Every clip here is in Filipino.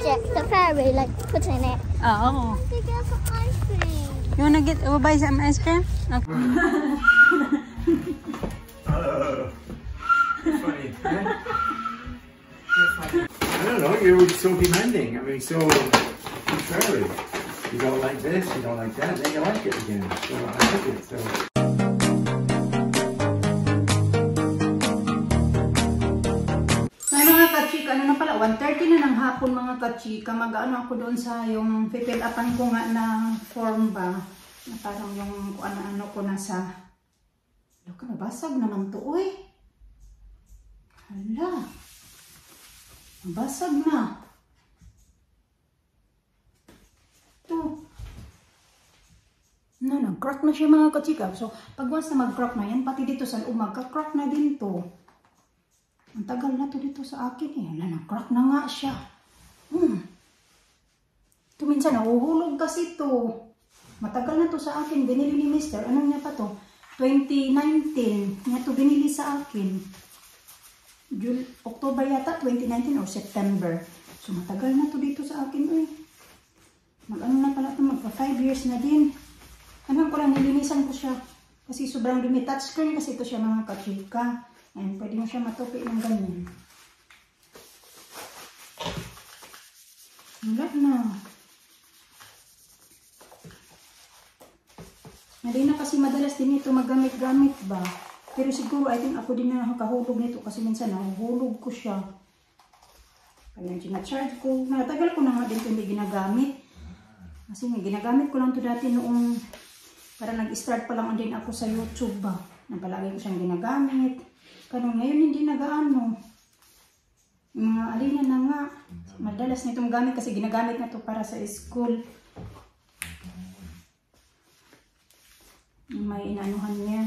magic the fairy like put in it. Oh. To get some ice cream. You wanna buy some ice cream? Okay. You're funny, huh? You're funny. I don't know, you're so demanding. I mean, so contrary. You don't like this, you don't like that, then you like it again. So I like it. So. Mga kachika, ano na pala, 1:30 na ng hapon mga kachika, mag-ano ako doon sa yung fill upan ko nga na form ba, na parang yung ano ko na sa, look, nabasag naman to, uy. Hala, nabasag na. Ito. No, nag-crack na siya mga kachika. So, pag once na mag-crack na yan, pati dito sa loob, magka-crack na din to. Ang tagal na to dito sa akin eh. Nag-crack na nga siya. Ito minsan, nahuhulog kasi to. Matagal na to sa akin. Binili ni Mr. Anong niya pa to? 2019. Niya to binili sa akin. October yata, 2019 or September. So, matagal na to dito sa akin eh. Mag-ano na pala ito, magpa 5 years na din. Ano ko lang, nilinisan ko siya. Kasi sobrang dumi. Touchscreen kasi ito siya mga kachika. Ayan, pwede mo siya matupi ng ganyan. Wala na. Hindi na kasi madalas din ito magamit-gamit ba. Pero siguro, I think ako din na nakahulog nito. Kasi minsan nahuhulog ko siya. Kaya ginacharge ko. Natagal ko na nga din ito hindi ginagamit. Kasi ginagamit ko lang ito dati noong para nag-start pa lang din ako sa YouTube ba. Napalagi ko siyang ginagamit. Kano ngayon hindi nagaano. Mga alina na nga. Madalas na itong gamit kasi ginagamit na ito para sa school. May inaanuhan niya.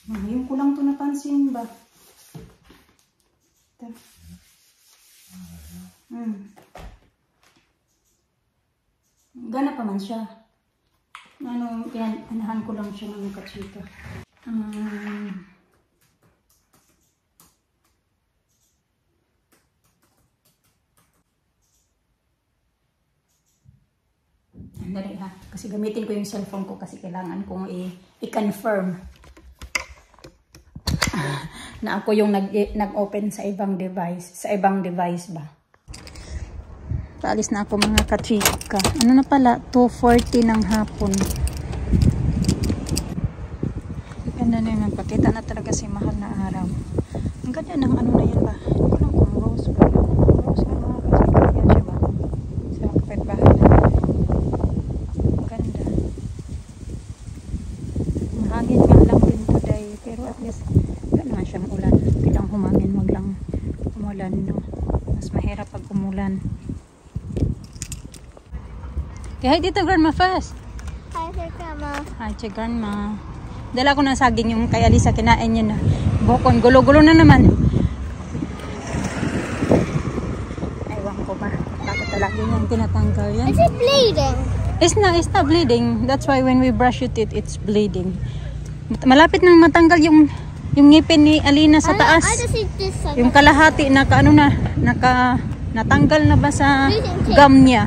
Ngayon ko lang ito napansin ba. Ito. Gana pa man siya. Ano, anahan ko lang siya ng kachika. Andali ha. Kasi gamitin ko yung cellphone ko kasi kailangan kong i-confirm na ako yung nag-open sa ibang device. Sa ibang device ba. Paalis na ako mga kachika. Ano na pala? 2:40 ng hapon. Ganda na yun. Nagpakita na talaga si mahal na araw. Ang ganda ng ano na yan ba? Hindi ko lang kung rose ba. Rose na mga kachika. Yan siya ba? Sa kapit bahay na. Ganda. Mahangin nga lang din today. Pero at least, gano'n naman siyang ulan. Kailang humangin. Wag lang umulan. No? Mas mahirap pag umulan. Okay, hi dito grandma first. Hi there, Grandma. Hi to grandma. Dala ko ng saging yung kay Alisa kinain niya na. Bukon, gulo-gulo na naman. Ewan ko ba. Bakit talaga yung tinatanggal yan? Is it bleeding? It's not bleeding. That's why when we brush your teeth, it's bleeding. Malapit nang matanggal yung ngipin ni Alina sa taas. I just eat this one. Yung kalahati natanggal na ba sa gum niya.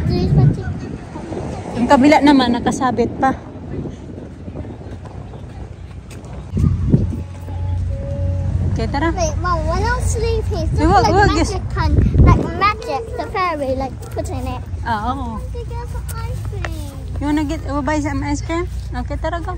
Yung kabila naman, nakasabit pa. Okay, tara. Wait, Mom, when I was sleeping, it's like magic the fairy like put in it. Oo. To get some ice cream. You wanna buy some ice cream? Okay, tara go.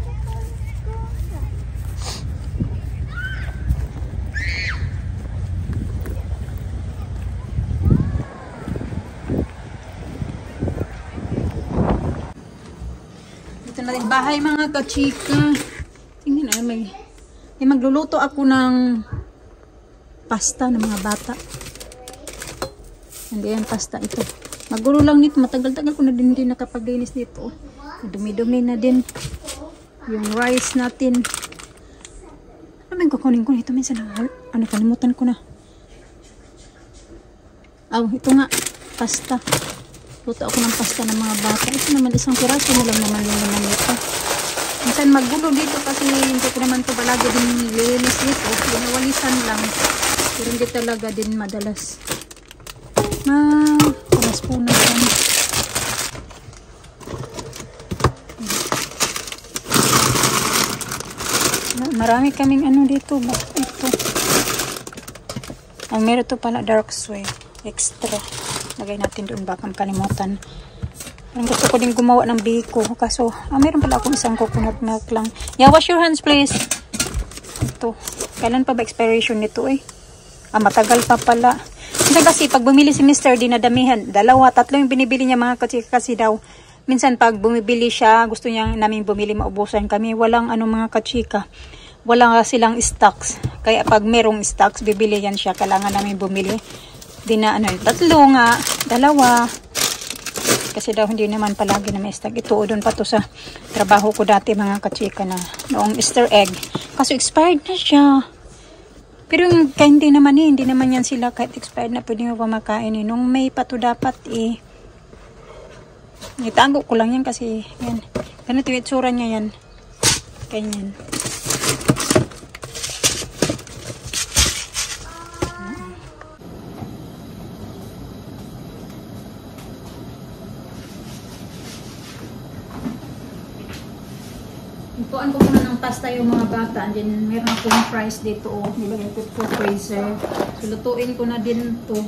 Na rin bahay mga kachika. Tingnan na may magluluto ako ng pasta ng mga bata. Hindi yan pasta ito. Magulo lang nito. Matagal-tagal ko na din nakapaglinis nito. Dumi-dumi na din yung rice natin. Ano ba yung kukunin ko nito? Minsan kalimutan ko na. Ito nga. Pasta. Luto ako ng pasta ng mga bata. Ito naman isang piraso na lang naman yung naman ito. Minsan maggulo dito kasi hindi ko naman ito palagi din nilinis nito. Binawalisan lang. Pero hindi talaga din madalas. Alas po na. marami kaming ano dito ba? Ito. Ang meron to pala dark soy. Extra. Lagay natin doon baka makalimutan. Ang gusto ko din gumawa ng biko. Kaso, meron pala akong isang coconut milk lang. Yeah, wash your hands please. Ito. Kailan pa ba expiration nito eh? Matagal pa pala. Kasi pag bumili si Mr. dinadamihan. 2, 3 yung binibili niya mga kachika kasi daw. Minsan pag bumibili siya, gusto niya namin bumili, maubusan kami. Walang mga kachika. Walang silang stocks. Kaya pag merong stocks, bibili yan siya. Kailangan namin bumili. Di na 3 nga, 2. Kasi daw hindi naman palagi na may stock. Ito doon pa to sa trabaho ko dati mga kachika na noong Easter egg. Kaso expired na siya. Pero hindi naman yan sila kahit expired na pwede mo pa makain eh. Nung May pa to dapat eh. Itago ko lang yan kasi yan. Ganito yung itsura niya yan. Ganyan. Ituan ko muna ng pasta yung mga bata. And then meron akong fries dito. Nilagay ko sa freezer. So lutuin ko na din to.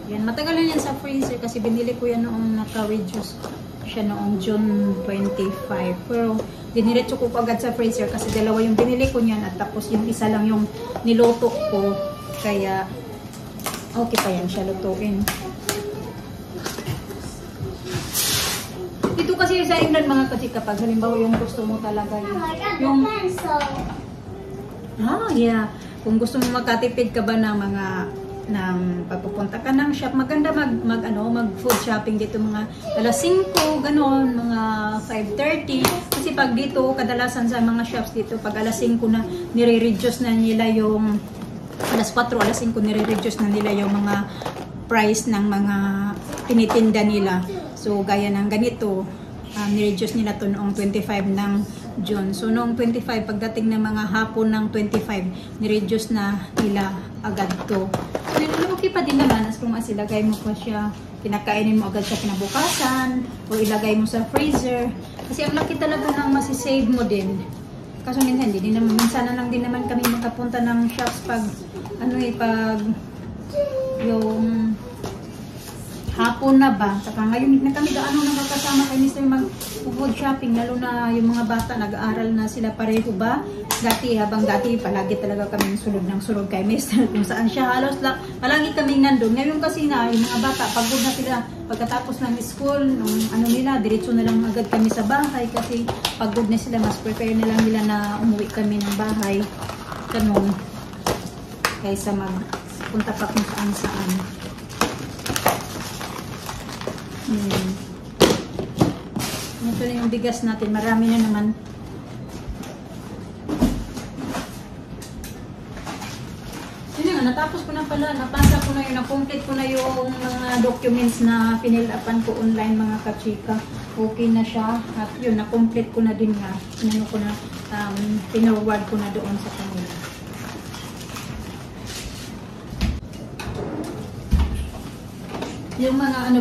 Yan, matagal na yan sa freezer kasi binili ko yan noong naka-reduce siya noong June 25. Pero diniretso ko agad sa freezer kasi 2 yung binili ko niyan at tapos yung isa lang yung niluto ko. Kaya okay pa yan siya lutuin. Ito kasi sa England mga kasi kapag halimbawa yung gusto mo talaga yung yeah. Kung gusto mo makatipid ka ba ng mga pagpupunta ka ng shop, maganda mag food shopping dito mga alas 5 ganon, mga 5:30 kasi pag dito kadalasan sa mga shops dito pag alas 5 na nire-reduce na nila yung alas 4, alas 5 nire-reduce na nila yung mga price ng mga tinitinda nila. So gaya ng ganito, ni-reduce nila to noong 25 ng June. So noong 25 pagdating ng mga hapon ng 25 ni-reduce na nila agad to. Okay pa din naman as long as ilagay mo pa siya, kinakainin mo agad siya kinabukasan o ilagay mo sa freezer kasi ang laki talaga ng masisave mo din. Kaso minsan minsan na lang din naman kami makapunta ng shops pag pag yung hapon na ba. Saka ngayon na kami nakakasama kay Mr. mag-food shopping, lalo na yung mga bata nag-aaral na sila pareho ba. Dati palagi talaga kami sulod ng sulod kay Mr. kung saan siya halos palagi kaming nandun. Ngayon kasi na yung mga bata pagod na sila pagkatapos ng school, nila diretso na lang agad kami sa bahay kasi pagod na sila, mas prepare na lang nila na umuwi kami ng bahay ganun kaysa magpunta pa kung saan. Ito na yung bigas natin. Marami na naman. Yun nga, natapos ko na pala. Napasa ko na yun. Na-complete ko na yung mga documents na pinilapan ko online mga kachika. Okay na siya. At yun, na-complete ko na din nga. Pinorward ko na doon sa kanila. Yung mga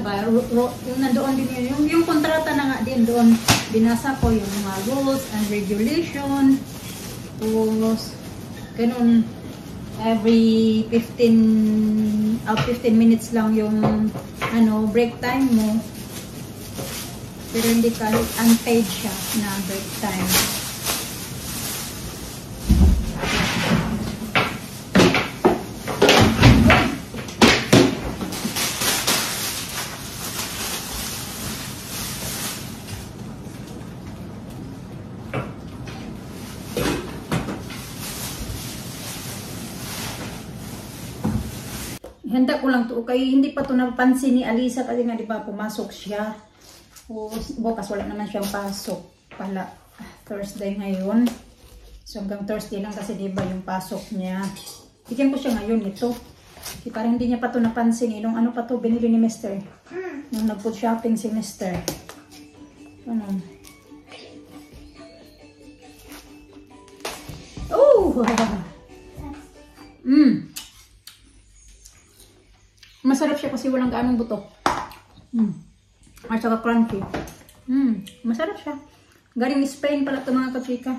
yung nandoon din yung kontrata na nga din doon, binasa ko yung mga rules and regulation, rules, ganun, every 15 minutes lang yung break time mo, pero hindi ka unpaid siya na break time. Handa ko lang to kay hindi pa to napansin ni Alisa kasi nga di ba pumasok siya. Bukas wala naman siyang pasok pala. Thursday ngayon. So hanggang Thursday lang kasi di ba yung pasok niya. Bigyan ko siya ngayon ito. Kasi parang hindi niya pa to napansin eh. Nung pa to binili ni Mr. Nung nag-food shopping si Mr. Oh! Masarap siya kasi walang gaanong buto. At saka crunchy. Masarap siya. Galing Spain pala ito mga kachika.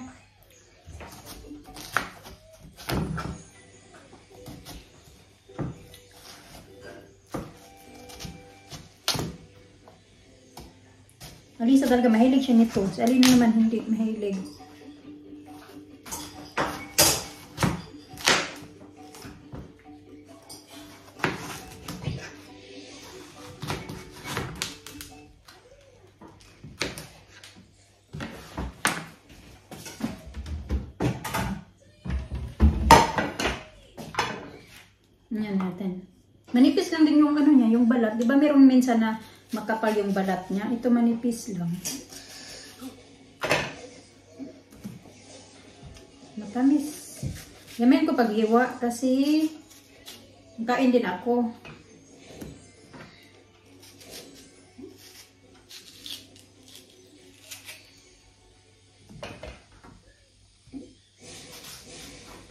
Alisa talaga mahilig siya nito. Si Alina naman hindi mahilig. Yan natin. Manipis lang din yung ano niya, yung balat. Di ba mayroong minsan na makapal yung balat niya? Ito manipis lang. Matamis. Gamitin ko paghiwa kasi kain din ako.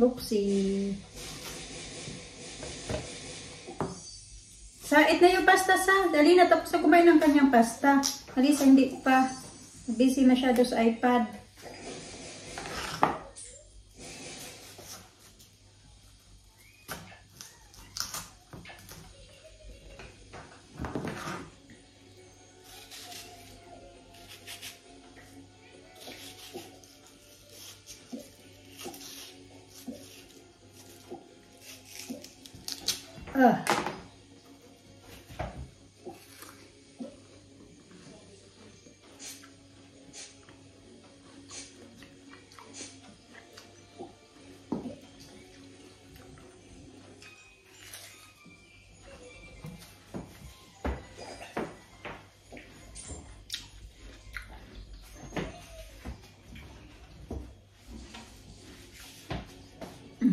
Oopsie. Sait na yung pasta sa. Dali na tapos na kumain ng kanyang pasta. Alisa hindi pa. Busy masyado sa iPad.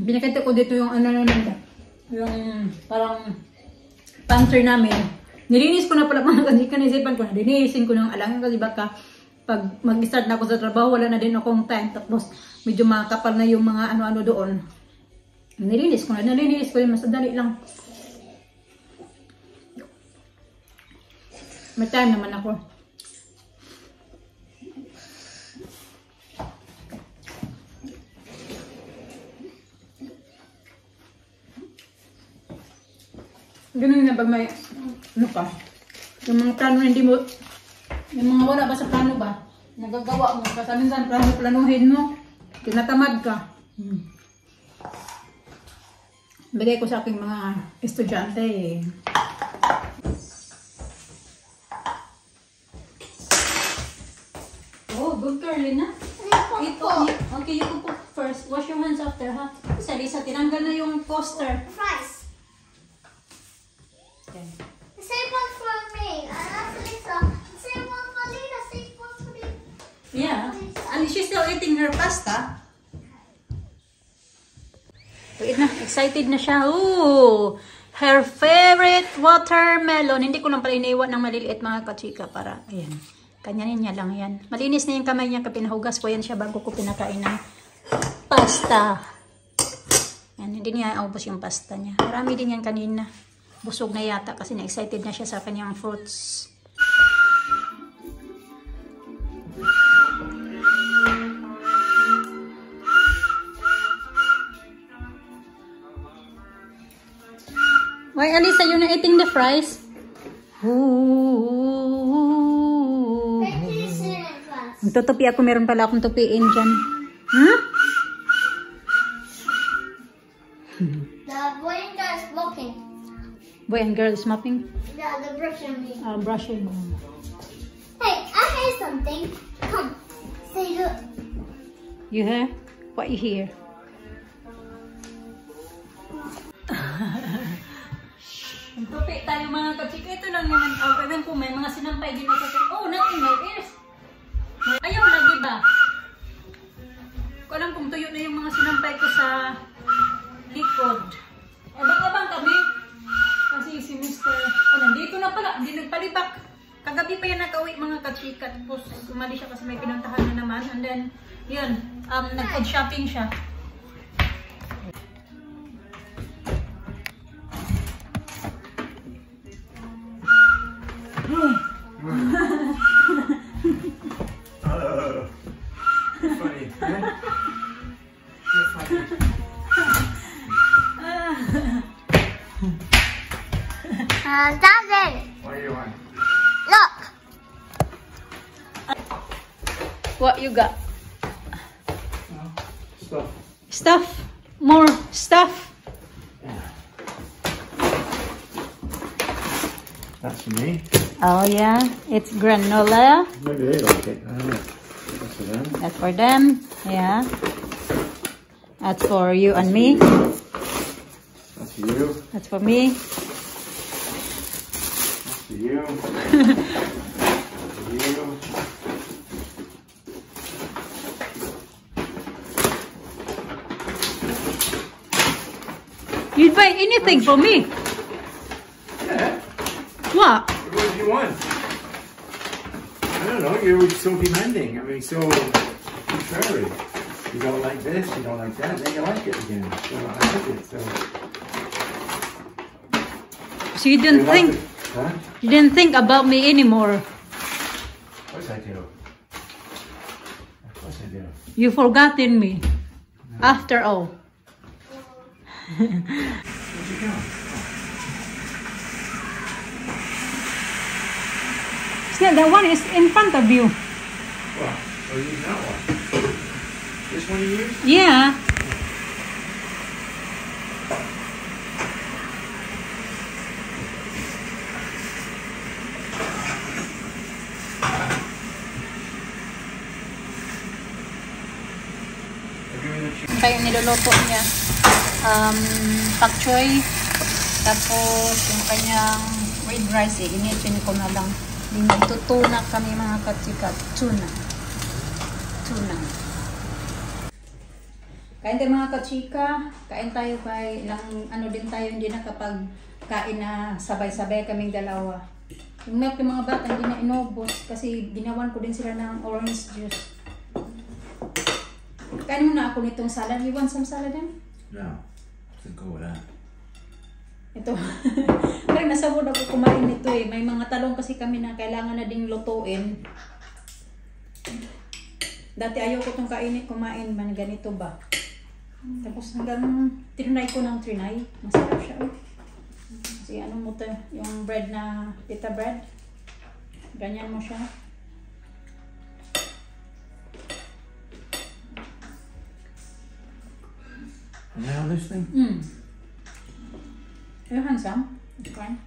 Binakita ko dito yung ano naman, yung parang pantry namin. Nilinis ko na pala mga kajika, naisipan ko na, dinilisin ko ng alang kasi baka pag mag-start na ako sa trabaho, wala na din akong time. Tapos medyo makapal na yung mga ano-ano doon. Nilinis ko yun, mas dali lang. May time naman ako. Ganun na pag may, ano ka, yung mga plano hindi mo, yung mga wala ba sa plano ba, nagagawa mo, kasi minsan planuhin mo, tinatamad ka. Bigay ko sa aking mga estudyante eh. Oh, good girl, Lina. Ito, okay, you cook first. Wash your hands after, ha? Sa Lisa, tinanggal na yung poster. Fries. Okay. Save one for me. And that's Lisa. Save one for Lina. Save one for me. Yeah. And she's still eating her pasta. Wait na. Excited na siya. Ooh! Her favorite watermelon. Hindi ko lang pala iniwan ng maliliit mga kachika para, ayan. Kanyanin niya lang yan. Malinis na yung kamay niya kapag pinahugas ko yan siya bago ko pinakain ng pasta. Yan, hindi niya aubos yung pasta niya. Marami din yan kanina. Busog na yata kasi na-excited na siya sa kanyang fruits. Why, Alisa, you're not eating the fries? Ooh. Magtutupi ako, meron pala akong tupiin dyan. Huh? The boy and girl is walking. Boy and girl is mopping? Yeah, the brushing me. Brushing. Hey, I hear something. Come, say look. You hear? What you hear? Tupi tayo mga kapsik. Ito lang naman. Ewan ko, may mga sinampay din ako. Oh, nothing, my ears. Ayaw na, diba? Ko alam kung tuyo na yung mga sinampay ko sa likod. Abang-abang kami. Kasi si Mr. Oh, nandito na pala. Hindi nagpalibak. Kagabi pa yan nakauwi mga kachika. Tapos sumali siya kasi may pinantahan na naman. And then, yun. Nag-food shopping siya. Funny, huh? You're funny. Daddy, What do you want? look. What you got? Stuff. Stuff. More stuff. That's for me. Oh yeah, it's granola. Maybe they like it. I don't know. That's for them. That's for them. Yeah. That's for you and me. That's for you. That's for me. That's for you. That's for you. You'd buy anything for me. Yeah. What? What do you want? I don't know. You're so demanding. I mean, so contrary. You don't like this, you don't like that, then you like it again. So I like it. So you didn't think? Huh? You didn't think about me anymore. Of course I do. Of course I do. You forgotten me. No. After all. Where'd you go? Yeah, that one is in front of you. What? Oh, use that one. This one you use? Yeah. Kaya niluluto niya. Pak choy. Tapos yung kanyang red rice, initin ko na lang. Nagtutuna kami mga katsika. Tuna. Kain tayo mga katsika. Kain tayo kay ilang ano din tayo, hindi na kapag kain na sabay-sabay kaming dalawa. Yung milk yung mga bata hindi na inubos kasi ginawan ko din sila ng orange juice. Kain muna ako nitong salad. You want some salad din? No. Let's go with that. Ito. Parang nasabod ako kumain nito eh. May mga talong kasi kami na kailangan na ding lutuin. Dati ayaw ko itong kumain man ganito ba. Tapos hanggang trinay ko ng trinay. Masarap siya. Kasi ano mo to, yung bread na pita bread. Ganyan mo siya. Now this thing? Are you handsome? It's fine.